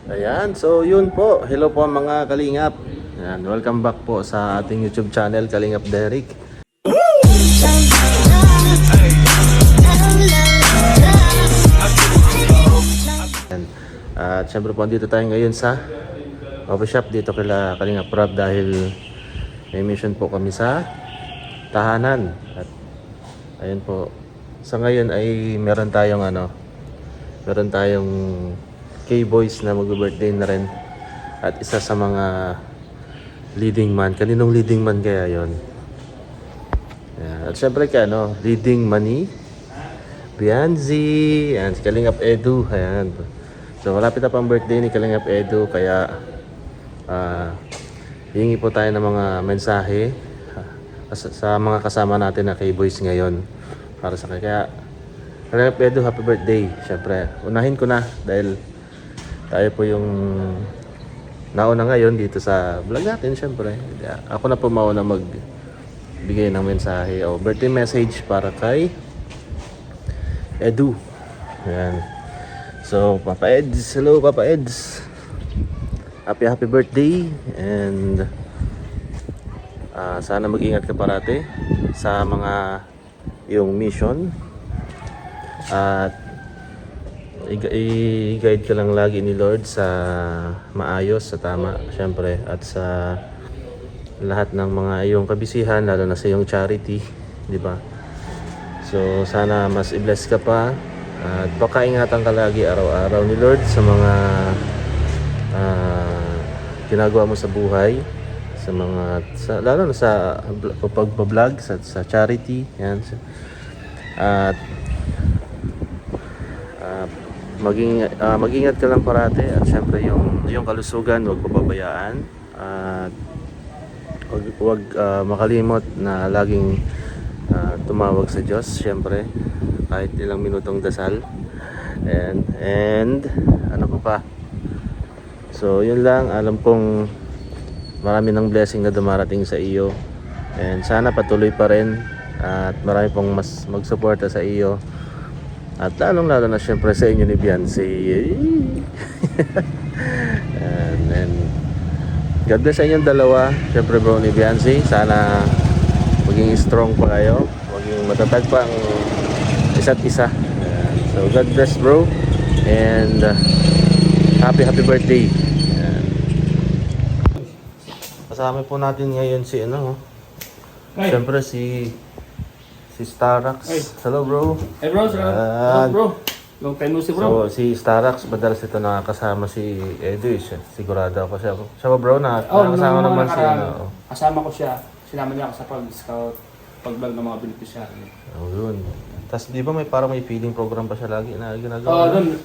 Ayan, so yun po. Hello po mga Kalingap. Ayan, welcome back po sa ating YouTube channel, Kalingap Derek. Ayan. At syempre po, dito tayo ngayon sa coffee shop dito kila Kalingap Rob dahil may mission po kami sa tahanan. At ayun po, sa ngayon ay meron tayong K-Boys na mag-birthday na rin. At isa sa mga leading man. Kaninong leading man kaya yon? At syempre leading man ni Bianzi. Ayan, si Kalingap Edu. Ayan. So malapit na pang birthday ni Kalingap Edu. Kaya hihingi po tayo ng mga mensahe sa mga kasama natin na K-Boys ngayon. Para sa kaya Kalingap Edu, happy birthday. Syempre, unahin ko na dahil tayo po yung nauna ngayon dito sa vlog natin. Syempre, ako na po mauna magbigay ng mensahe o birthday message para kay Edu. Ayan. So, Papa Eds, hello Papa Eds. Happy birthday and sana mag-ingat ka parati sa mga iyong mission. At i-guide ka lang lagi ni Lord sa maayos, sa tama, syempre, at sa lahat ng mga iyong kabisihan, lalo na sa iyong charity, di ba? So, sana mas i-bless ka pa at pakaingatan ka lagi araw-araw ni Lord sa mga ginagawa mo sa buhay, sa mga, lalo na sa pag-vlog, sa charity, yan. At mag-ingat ka lang parati at syempre yung kalusugan huwag pababayaan at huwag makalimot na laging tumawag sa Diyos, syempre kahit ilang minutong dasal and ano pa. So yun lang, alam kong marami ng blessing na dumarating sa iyo and sana patuloy pa rin at marami pong mas magsuporta sa iyo. At lalong-lalo na syempre sa inyo ni Beyonce. And then, God bless sa inyong dalawa. Syempre bro ni Beyonce, sana maging strong pa kayo. Maging matatag pa ang isa't isa. So God bless bro. And happy birthday. Kasama po natin ngayon si syempre si Starax. Hey. Hello bro. Hey bro, salamat bro. Long time no see bro. So si Starax, madalas ito nakakasama si Edu. Sigurado ako siya. Siya ba bro? Nakakasama naman siya. Kasama ko siya. Sinama niya ako sa pag-scout, pag-vlog ng mga beneficiary. Oh, yun. Tapos di ba may feeding program pa siya lagi na ginagawa? Oo, doon.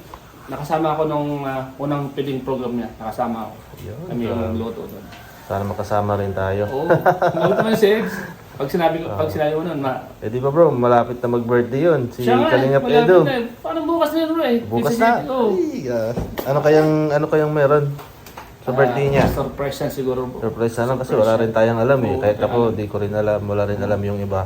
Nakasama ako nung unang feeding program niya. Nakasama ako. Yun. Kami yung luto doon. Sana makasama rin tayo. Oo. Ano naman si Eds? Pag sinabi ko nun, di ba bro, malapit na mag-birthday yun. Si Kalingap malapit Edu. na. Paano bukas na yun bro eh? Bukas na? Oo. Ay, ano kayang meron sa birthday niya? Surprise yan siguro bro. Surprise na lang kasi wala rin tayong alam eh. Oo, Kahit ako, di ko rin alam, wala rin alam yung iba.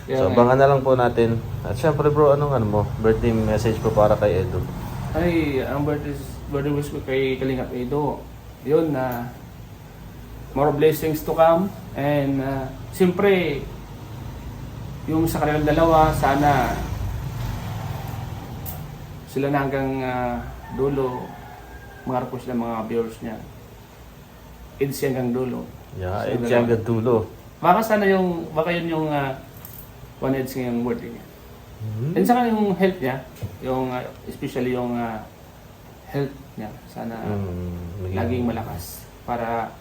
Yeah, So, abangan na lang po natin. At syempre bro, ano mo? Birthday message po para kay Edu. Ay, ang birthday wish ko kay Kalingap Edu. Yun na more blessings to come and siyempre yung sa kanilang dalawa, sana sila na hanggang dulo, mangarap ko sila mga viewers niya. Eds hanggang dulo. Yeah, So, Eds hanggang dulo. Baka yun yung one Eds ngayong birthday niya. Mm-hmm. And saka yung health niya, yung especially yung health niya, sana laging malakas para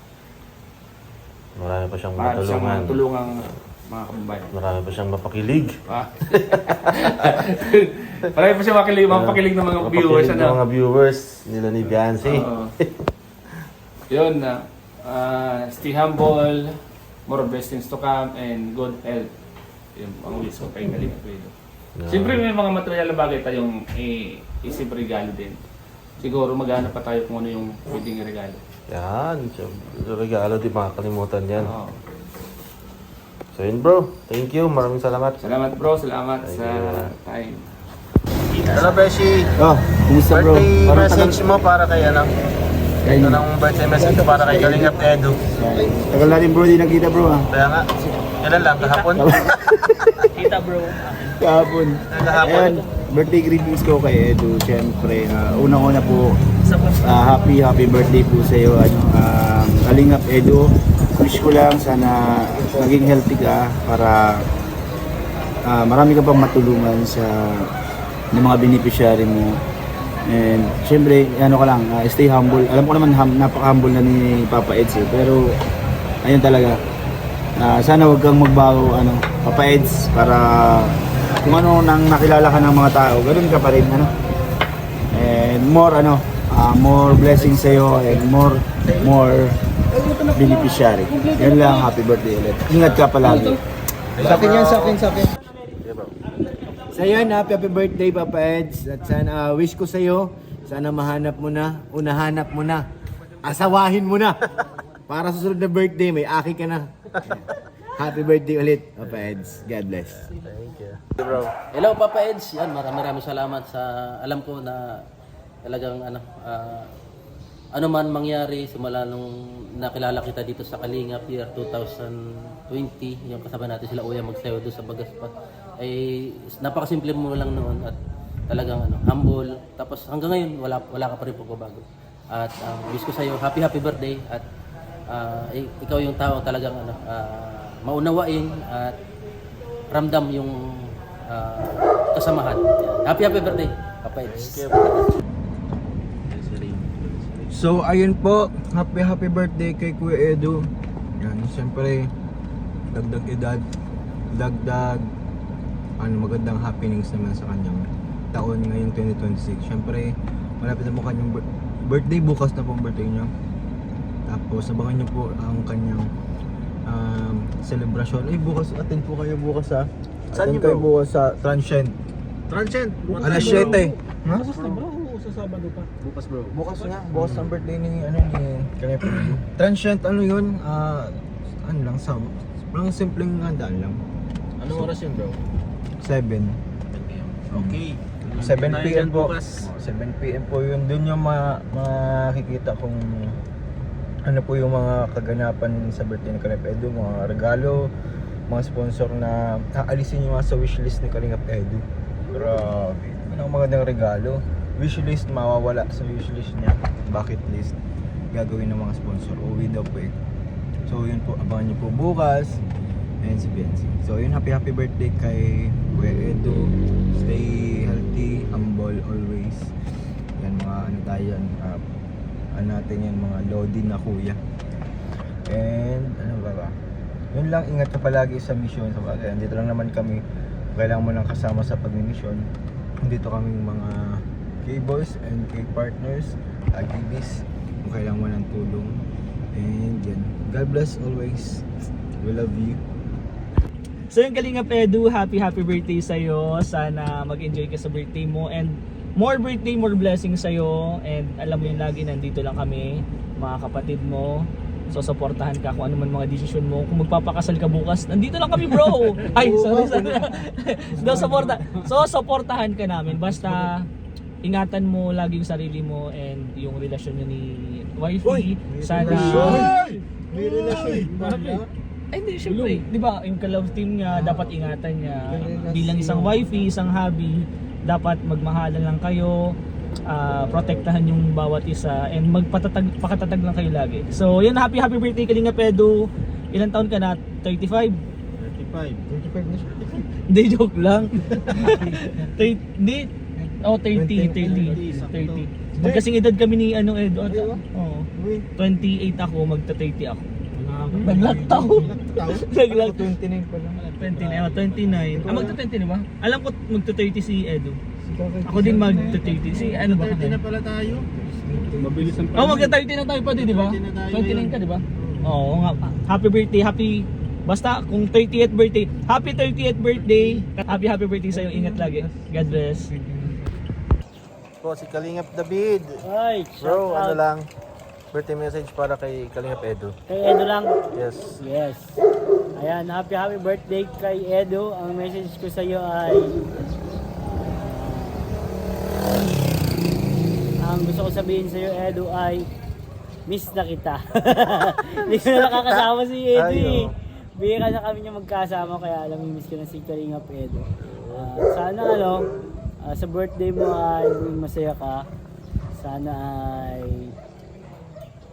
marami pa siyang matulungan mga kababayan. Marami pa siyang mapakilig. Marami pa siyang mapakilig ng mga viewers. Ng mga viewers nila ni Beyonce. Yun na. Stay humble, more blessings to come, and good health. Yung ang wish ko kay Kalingap Edu. Siyempre may mga material na bagay tayong isip regalo din. Siguro maghanap pa tayo kung ano yung pwedeng regalo. Yan. Regalo, di makakalimutan yan. So yun bro, thank you. Maraming salamat. Salamat bro, salamat Thank sa you. time. Hello, Beshi. Oh, kumusta bro? Birthday Parang message mo para kay ano? Kay- Ito ng birthday message ko para kay Kalingap Edu. Tagal natin bro, di nagkita bro ah. Kaya nga, kailan lang, kahapon? Kita bro. Kahapon. Kahapon. Ayan, birthday greetings ko kay Edu. Siyempre, unang-una po, happy birthday po sa iyo. Kalingap Edu, wish ko lang sana maging healthy ka para marami ka pang matulungan sa ng mga beneficiary mo. And siyempre, ano ka lang, stay humble. Alam ko naman napaka-humble na ni Papa Eds pero ayun talaga. Sana wag kang magbago Papa Eds para kung ano nang nakilala ka ng mga tao, ganoon ka pa rin And more blessings sa iyo and more beneficiary. Yan lang, happy birthday ulit. Ingat ka palagi. Sa akin yan, sa akin. So yun, happy birthday Papa Eds. At sana wish ko sa iyo, sana mahanap mo na, unahanap mo na, asawahin mo na. Para sa susunod na birthday, may aki ka na. Happy birthday ulit Papa Eds. God bless. Thank you. Bro. Hello Papa Eds, yan maraming salamat sa alam ko na talagang ano man mangyari simula nung nakilala kita dito sa Kalingap year 2020, yung kasama natin sila Uya magsayo doon sa Bagaspa ay napakasimple mo lang noon at talagang humble, tapos hanggang ngayon wala ka pa rin pagbabago at wish ko sa iyo happy birthday at ikaw yung tao talagang maunawain at ramdam yung kasamahan. Happy birthday, Papa Eds. So ayun po, happy birthday kay Kuya Edu. Yan, siyempre dagdag edad, dagdag magandang happenings naman sa kanyang taon ngayong 2026. Siyempre, malapit na po kanyang birthday, bukas na po ang birthday niya. Tapos abangan niyo po ang kanyang celebration. Bukas attend po kayo bukas ha. Saan Attend niyo, kayo bro? bukas sa Transcend. Transient. Alas 7. Ha? Sa Sabado pa. Bukas bro. Bukas nga, bukas ang birthday ni Kalingap Edu. Transient yun? Lang parang simpleng handaan lang. Anong oras yun bro? 7. Okay. 7 PM po. Bukas. 7 PM po yun. Doon yung makikita kung ano po yung mga kaganapan sa birthday ni Kalingap Edu, mga regalo, mga sponsor na aalisin yung mga sa wishlist ni Kalingap Edu. Grabe. Ang magandang regalo. Wishlist mawawala sa wishlist niya. Bucket list gagawin ng mga sponsor. Uwi daw po eh. So yun po, abangan niyo po bukas. And si Benzi. So yun, happy birthday kay Kuya Edu. Stay healthy, humble always. Yan mga tayo yan. Natin yan mga lodi na kuya. And ano ba? Yun lang, ingat ka palagi sa mission. Sa bagay, andito lang naman kami. Kailangan mo lang kasama sa pag-mission. Dito kaming mga K-boys and K-partners, activists, kung kailangan mo ng tulong. And yan, God bless always. We love you. So yung Kalingap Edu, happy birthday sa'yo. Sana mag-enjoy ka sa birthday mo and more birthday, more blessings sa'yo. And alam mo yun, lagi nandito lang kami, mga kapatid mo. So supportahan ka kung ano man mga desisyon mo. Kung magpapakasal ka bukas, nandito lang kami bro. Ay, sorry. So supportahan ka namin. Basta ingatan mo lagi yung sarili mo and yung relasyon nyo ni wifey. Sana May relasyon. ay hindi, syempre, di ba, yung ka-love team niya, dapat ingatan niya. Bilang isang wifey, isang hubby, dapat magmahalan lang kayo, protektahan yung bawat isa, and pakatatag lang kayo lagi. So, yun, happy birthday Kalingap Edu. Ilang taon ka na? 35? 35 na siya. Hindi, joke lang. Hindi, 30. Magkasing edad kami ni Edu. Oo. 28 ako, magta-30 ako. Naglaktaw. Naglaktaw. 29 pa lang. 29. Magta-20 ba? Alam ko magta-30 si Edu. Ako din magta-30. Si ano ba? 30 na pala tayo. Mabilis ang Magta-30 na tayo pati, di ba? 29 ka, di ba? Oo nga. Happy birthday, basta kung 30th birthday, happy 30th birthday. Happy birthday sa'yo. Ingat lagi. God bless. Po si Kalingap David. Ay, Bro, ano lang, birthday message para kay Kalingap Edu. kay Edo lang. Yes. Yes. Ayan, happy birthday kay Edo. Ang message ko sa iyo ay ang gusto ko sabihin sa iyo, Edu, ay miss na kita. Hindi ko na nakakasama si Edu eh. Bihira na kami niya magkasama kaya alam mo miss ko na si Kalingap Edu. Sana sa birthday mo ay masaya ka. Sana ay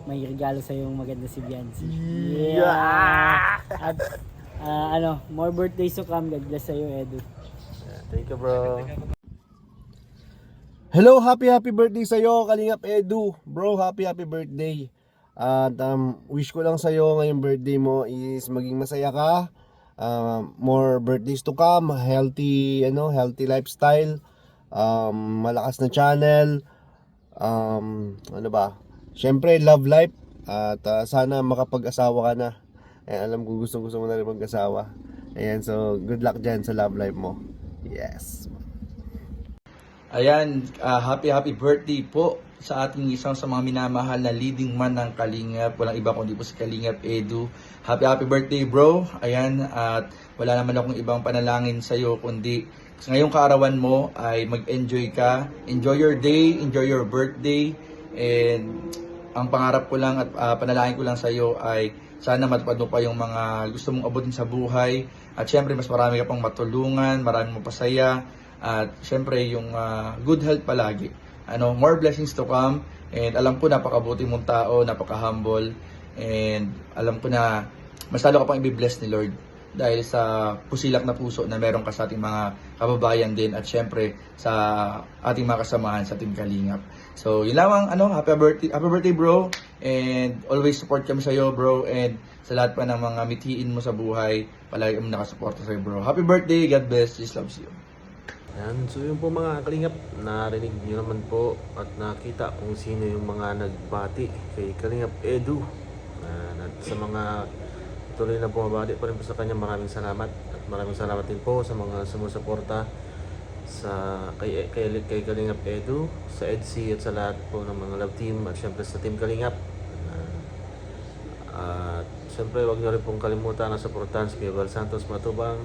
may regalo sa yung maganda si Biancy. Yeah! At more birthdays to come. God bless sa iyo, Edu. Thank you, bro. Hello, happy birthday sa'yo, Kalingap Edu. Bro, happy birthday. At wish ko lang sa'yo ngayong birthday mo is maging masaya ka. More birthdays to come, healthy lifestyle, malakas na channel, ano ba? Syempre, love life. At sana makapag-asawa ka na. Alam ko gusto mo na rin mag-asawa. Ayan, so good luck dyan sa love life mo. Yes. Ayan, happy birthday po sa ating isang sa mga minamahal na leading man ng Kalingap. Walang iba kundi po si Kalingap Edu. Happy birthday, bro. Ayan, at wala naman akong ibang panalangin sa iyo kundi sa ngayong kaarawan mo ay mag-enjoy ka. Enjoy your day, enjoy your birthday. And ang pangarap ko lang at panalangin ko lang sa iyo ay sana matupad mo pa yung mga gusto mong abutin sa buhay. At syempre, mas marami ka pang matulungan, marami mo pasaya. At syempre, yung good health palagi. More blessings to come. And alam ko, napakabuti mong tao, napaka-humble. And alam ko na mas lalo ka pang i-bless ni Lord. Dahil sa pusilak na puso na meron ka sa ating mga kababayan din. At syempre, sa ating mga kasamahan sa Team Kalingap. So, yun lamang, happy birthday, bro. And always support kami sa'yo, bro. And sa lahat pa ng mga mithiin mo sa buhay, palagi kami nakasuporta sa'yo, bro. Happy birthday, God bless, Jesus loves you. Yan, so yun po mga Kalingap, narinig nyo naman po at nakita kung sino yung mga nagbati kay Kalingap Edu. At sa mga tuloy na bumabati pa rin po sa kanya, maraming salamat. At maraming salamat din po sa mga sumusuporta kay Kalingap Edu, sa EDC at sa lahat po ng mga love team at syempre sa Team Kalingap. At syempre huwag nyo rin pong kalimutan na suportahan si Kuya Val Santos Matubang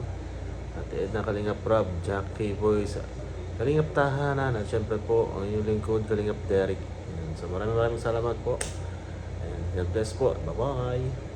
at Edna Kalingap Rob, Jack K. Boys, Kalingap Tahanan at syempre po ang inyong lingkod Kalingap Derek. So maraming salamat po and God bless po. Bye bye.